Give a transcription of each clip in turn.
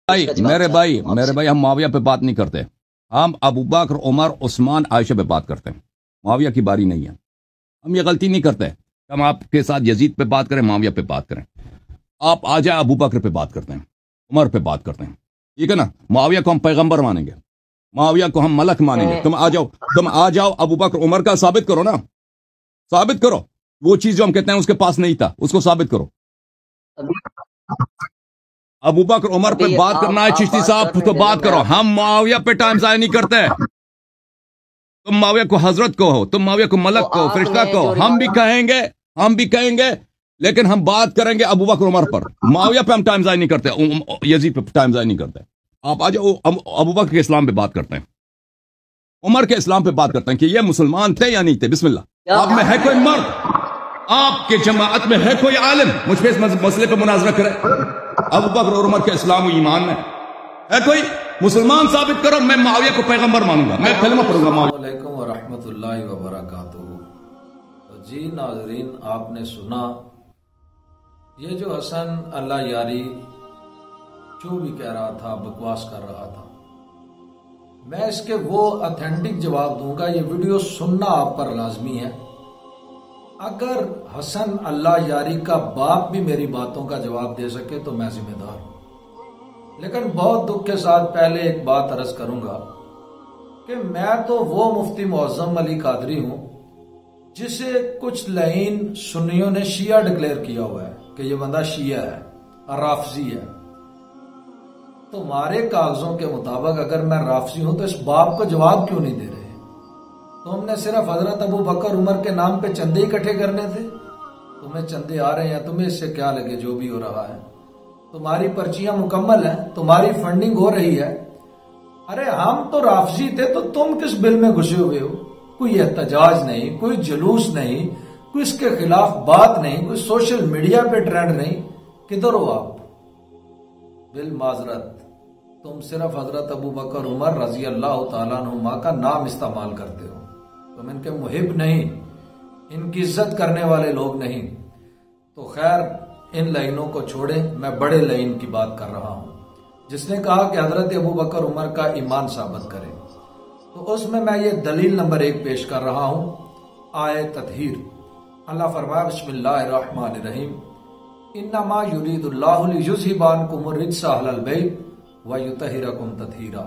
मेरे भाई हम मुआविया पे बात नहीं करते। हम अबू बकर, उमर, उस्मान, आयशा पे बात करते हैं। मुआविया की बारी नहीं है। हम ये गलती नहीं करते। हम आपके साथ यजीद पे बात करें, मुआविया पे बात करें। आप आ जाए अबू बकर पे बात करते हैं, उमर पे बात करते हैं, ठीक है ना। मुआविया को हम पैगंबर मानेंगे, मुआविया को हम मलक मानेंगे। तुम आ जाओ अबू बकर उमर का साबित करो ना, साबित करो। वो चीज जो हम कहते हैं उसके पास नहीं था, उसको साबित करो। अबू बकर उमर पे बात करना है चिश्ती साहब तो बात करो। हम मुआविया पे टाइम ज़ाया नहीं करते। तुम मुआविया को हजरत कहो, तुम मुआविया को मलक कहो, फरिश्ता कहो, हम भी कहेंगे, लेकिन हम बात करेंगे अबू बकर उमर पर। मुआविया पे हम टाइम ज़ाया नहीं करते, यजीद पे टाइम ज़ाया नहीं करते। आप आ जाओ अबू बकर के इस्लाम पे बात करते हैं, उमर के इस्लाम पे बात करते हैं कि ये मुसलमान थे या नहीं थे। बिस्मिल्लाह। आप में है कोई मर्द, आपके जमाअत में है कोई आलिम मुझ पे इस मसले पे मुनाजरा करे? अबू बकर और उमर के इस्लाम और ईमान में है कोई? मुसलमान साबित करो, मैं मुआविया को पैगंबर मानूंगा, मैं कलमा पढ़ूंगा। अस्सलामुअलैकुम व रहमतुल्लाहि व बरकातुहू। तो जी नाज़रीन, आपने सुना ये जो हसन अल्लाह यारी जो भी कह रहा था, बकवास कर रहा था। मैं इसके वो ऑथेंटिक जवाब दूंगा। ये वीडियो सुनना आप पर लाजमी है। अगर हसन अल्लाह यारी का बाप भी मेरी बातों का जवाब दे सके तो मैं जिम्मेदार हूं। लेकिन बहुत दुख के साथ पहले एक बात अर्ज करूंगा कि मैं तो वो मुफ्ती मुअज़्ज़म अली कादरी हूं जिसे कुछ लाइन सुन्नियों ने शिया डिक्लेयर किया हुआ है कि ये बंदा शिया है, राफजी है। तुम्हारे कागजों के मुताबिक अगर मैं राफजी हूं तो इस बाप को जवाब क्यों नहीं दे रहे? तो हमने सिर्फ हजरत अबू बकर उमर के नाम पे चंदे इकट्ठे करने थे। तुम्हें चंदे आ रहे हैं, तुम्हें इससे क्या लगे जो भी हो रहा है। तुम्हारी पर्चियां मुकम्मल हैं, तुम्हारी फंडिंग हो रही है। अरे हम तो राफजी थे तो तुम किस बिल में घुसे हुए हो? कोई एहतजाज नहीं, कोई जुलूस नहीं, कोई इसके खिलाफ बात नहीं, कोई सोशल मीडिया पे ट्रेंड नहीं। किधर हो आप? बिल माजरत, तुम सिर्फ हजरत अबू बकर उमर रजी अल्लाह तआला अन्हुमा का नाम इस्तेमाल करते हो। तुम इनके मुहिब नहीं, इनकी इज्जत करने वाले लोग नहीं। तो खैर, इन लाइनों को छोड़े, मैं बड़े लाइन की बात कर रहा हूं जिसने कहा कि हजरत अबू बकर उमर का ईमान साबित करें। तो उसमें मैं ये दलील नंबर 1 पेश कर रहा हूं, आये ततहीर। अल्लाह फरमाया बिस्मिल्लाहिर्रहमानिर्रहीम, इन्नमा युरीदुल्लाहु लियुज़हिबा अन्कुम अर्रिज्सा अहलल बैत व युतहिरकुम तत्हीरा।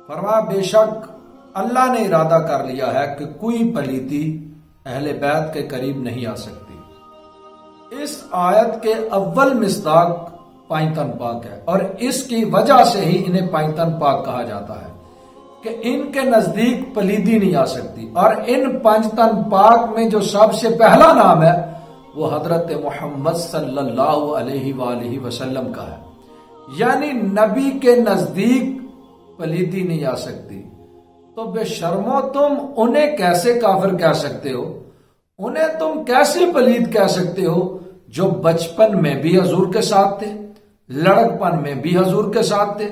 फरमाया बेशक अल्लाह ने इरादा कर लिया है कि कोई पलीती अहले बैत के करीब नहीं आ सकती। इस आयत के अव्वल मिस्दाक पाइतन पाक है और इसकी वजह से ही इन्हें पाइतन पाक कहा जाता है कि इनके नजदीक पलीदी नहीं आ सकती। और इन पंचतन पाक में जो सबसे पहला नाम है वो हजरत मोहम्मद सल्लल्लाहु अलैहि वसल्लम का है। यानी नबी के नजदीक पलीदी नहीं आ सकती। तो बेशर्मो, तुम उन्हें कैसे काफिर कह सकते हो? उन्हें तुम कैसे पलीद कह सकते हो जो बचपन में भी हजूर के साथ थे, लड़कपन में भी हजूर के साथ थे,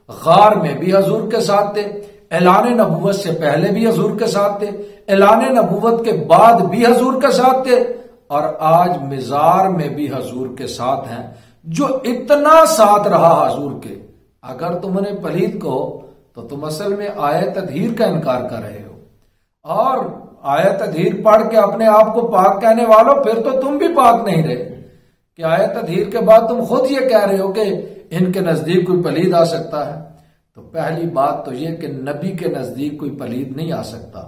गार में भी हजूर के साथ थे, ऐलान नबूवत से पहले भी हजूर के साथ थे, ऐलान नबूवत के बाद भी हजूर के साथ थे, और आज मिजार में भी हजूर के साथ हैं। जो इतना साथ रहा हजूर के, अगर तुम उन्हें पलीद कहो तो तुम असल में आयत तदहीर का इनकार कर रहे हो। और आयत तदहीर पढ़ के अपने आप को पाक कहने वालों, फिर तो तुम भी पाक नहीं रहे कि आयत तदहीर के बाद तुम खुद ये कह रहे हो कि इनके नजदीक कोई पलीद आ सकता है। तो पहली बात तो ये कि नबी के नजदीक कोई पलीद नहीं आ सकता।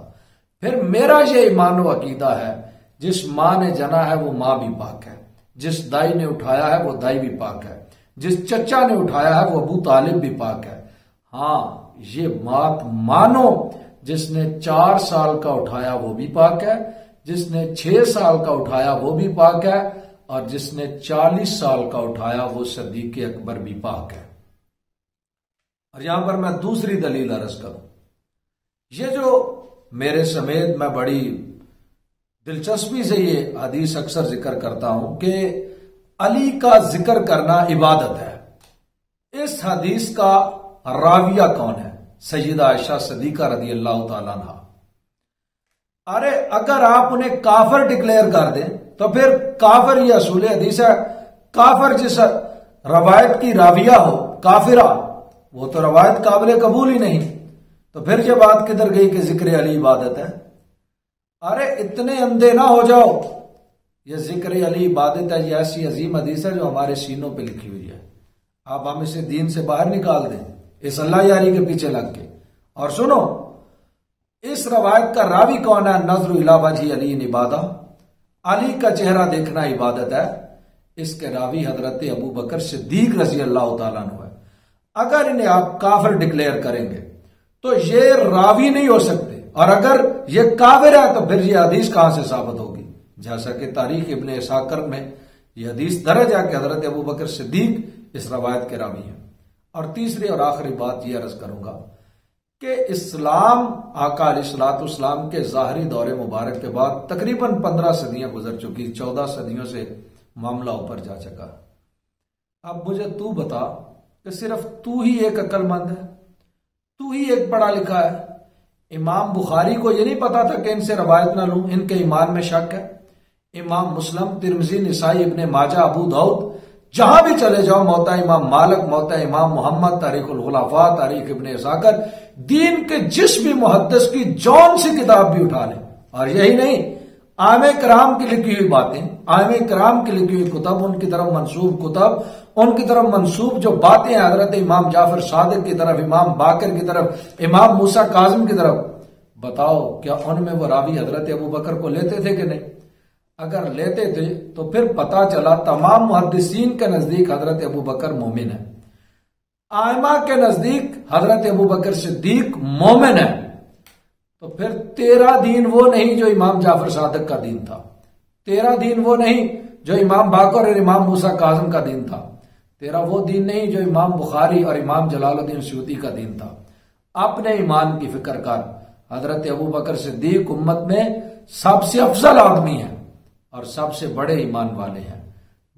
फिर मेरा ये ईमान व अकीदा है, जिस माँ ने जना है वो माँ भी पाक है, जिस दाई ने उठाया है वो दाई भी पाक है, जिस चचा ने उठाया है वो अबू तालिब भी पाक है। हाँ, ये बात मानो, जिसने 4 साल का उठाया वो भी पाक है, जिसने 6 साल का उठाया वो भी पाक है, और जिसने 40 साल का उठाया वो सदीक अकबर भी पाक है। और यहां पर मैं दूसरी दलील अर्ज करूं। ये जो मेरे समेत मैं बड़ी दिलचस्पी से ये हदीस अक्सर जिक्र करता हूं कि अली का जिक्र करना इबादत है। इस हदीस का राविया कौन है? सैयदा आयशा सदीका रदी अल्लाह तआला अन्हा। अरे अगर आप उन्हें काफिर डिक्लेयर कर दें तो फिर काफिर, ये असूल हदीस है, काफिर जिस रवायत की राविया हो, काफिरा, वो तो रवायत काबिल कबूल ही नहीं। तो फिर ये बात किधर गई कि जिक्र अली इबादत है? अरे इतने अंधे ना हो जाओ, ये जिक्र अली इबादत है, ये ऐसी अजीम हदीस है जो हमारे सीनों पे लिखी हुई है। आप हम इसे दीन से बाहर निकाल दें इस अल्लाह यारी के पीछे लग के। और सुनो, इस रवायत का रावी कौन है? नजर इला वजही अली इबादा, अली का चेहरा देखना इबादत है। इसके रावी हजरत अबू बकर सिद्दीक रजी अल्लाह तआला अन्हु है। अगर इन्हें आप काफिर डिक्लेयर करेंगे तो ये रावी नहीं हो सकते, और अगर ये काफिर है तो फिर ये हदीस कहां से साबित होगी? जैसा कि तारीख इब्ने इसाकर में यह हदीस दर्ज है कि हजरत अबू बकर सिद्दीक इस रवायत के रावी हैं। और तीसरी और आखिरी बात यह अर्ज करूंगा कि इस्लाम आका अलैहिस्सलाम के ज़ाहरी दौरे मुबारक के बाद तकरीबन 15 सदियां गुजर चुकी, 14 सदियों से मामला ऊपर जा चुका। अब मुझे तू बता कि सिर्फ तू ही एक अक्लमंद है, तू ही एक पढ़ा लिखा है। इमाम बुखारी को यह नहीं पता था कि इनसे रवायत ना लूं, इनके ईमान में शक है। इमाम मुस्लिम, तिरमिजी, निसाई, इब्ने माजा, अबू दाऊद, जहां भी चले जाओ, मौता इमाम मालिक, मौता इमाम मोहम्मद, तारीखुल खुलाफा, तारीख इब्ने इसाकर, दीन के जिस भी मुहद्दिस की जौन सी किताब भी उठा ले। और यही नहीं, आमे कराम की लिखी हुई बातें, आमे कराम की लिखी हुई कुतब, उनकी तरफ मंसूब कुतब, उनकी तरफ मंसूब जो बातें हैं हजरत इमाम जाफर सादिक की तरफ, इमाम बाकर की तरफ, इमाम मूसा काजिम की तरफ, बताओ क्या उनमें वो रावी हजरत अबू बकर को लेते थे कि नहीं? अगर लेते थे तो फिर पता चला तमाम मुहद्दिसीन के नजदीक हजरत अबू बकर मोमिन है, आइमा के नजदीक हजरत अबू बकर सिद्दीक मोमिन है। तो फिर तेरा दीन वो नहीं जो इमाम जाफर सादिक का दीन था, तेरा दीन वो नहीं जो इमाम बाकर और इमाम मूसा काजिम का दीन था, तेरा वो दीन नहीं जो इमाम बुखारी और इमाम जलालुद्दीन सयूती का दीन था। अपने ईमान की फिक्र कर। हजरत अबू बकर सिद्दीक उम्मत में सबसे अफजल आदमी है और सबसे बड़े ईमान वाले हैं।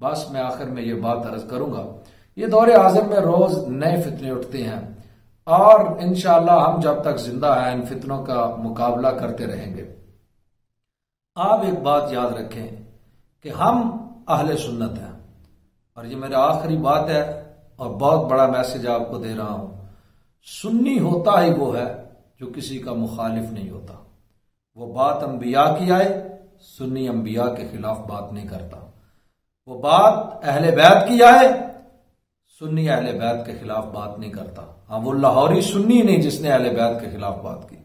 बस मैं आखिर में ये बात अर्ज करूंगा, ये दौरे आज़म में रोज नए फितने उठते हैं और इंशाअल्लाह हम जब तक जिंदा हैं इन फितनों का मुकाबला करते रहेंगे। आप एक बात याद रखें कि हम अहले सुन्नत हैं, और ये मेरा आखिरी बात है और बहुत बड़ा मैसेज आपको दे रहा हूं। सुन्नी होता ही वो है जो किसी का मुखालिफ नहीं होता। वो बात अंबिया की आए, सुन्नी अंबिया के खिलाफ बात नहीं करता। वो बात अहले बैत की आए, सुन्नी अहले बैत के खिलाफ बात नहीं करता। हाँ, वो लाहौरी सुन्नी नहीं जिसने अहले बैत के खिलाफ बात की।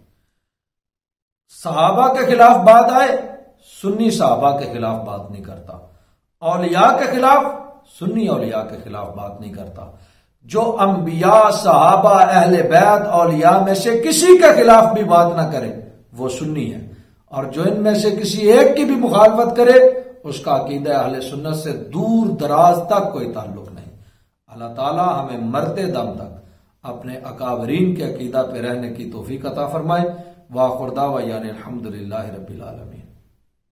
सहाबा के खिलाफ बात आए, सुन्नी सहाबा के खिलाफ बात नहीं करता। औलिया के खिलाफ, सुन्नी औलिया के खिलाफ बात नहीं करता। जो अंबिया, सहाबा, अहले बैत, औलिया में से किसी के खिलाफ भी बात ना करे वो सुन्नी है, और जो इनमें से किसी एक की भी मुखालफत करे उसका अकीदा अहले सुन्नत से दूर दराज तक कोई ताल्लुक नहीं। अल्लाह ताला हमें मरते दम तक अपने अकाबरीन के अकीदा पे रहने की तौफीक अता फरमाए। वाखिर दावा यानी अल्हम्दुलिल्लाहि रब्बिल आलमीन।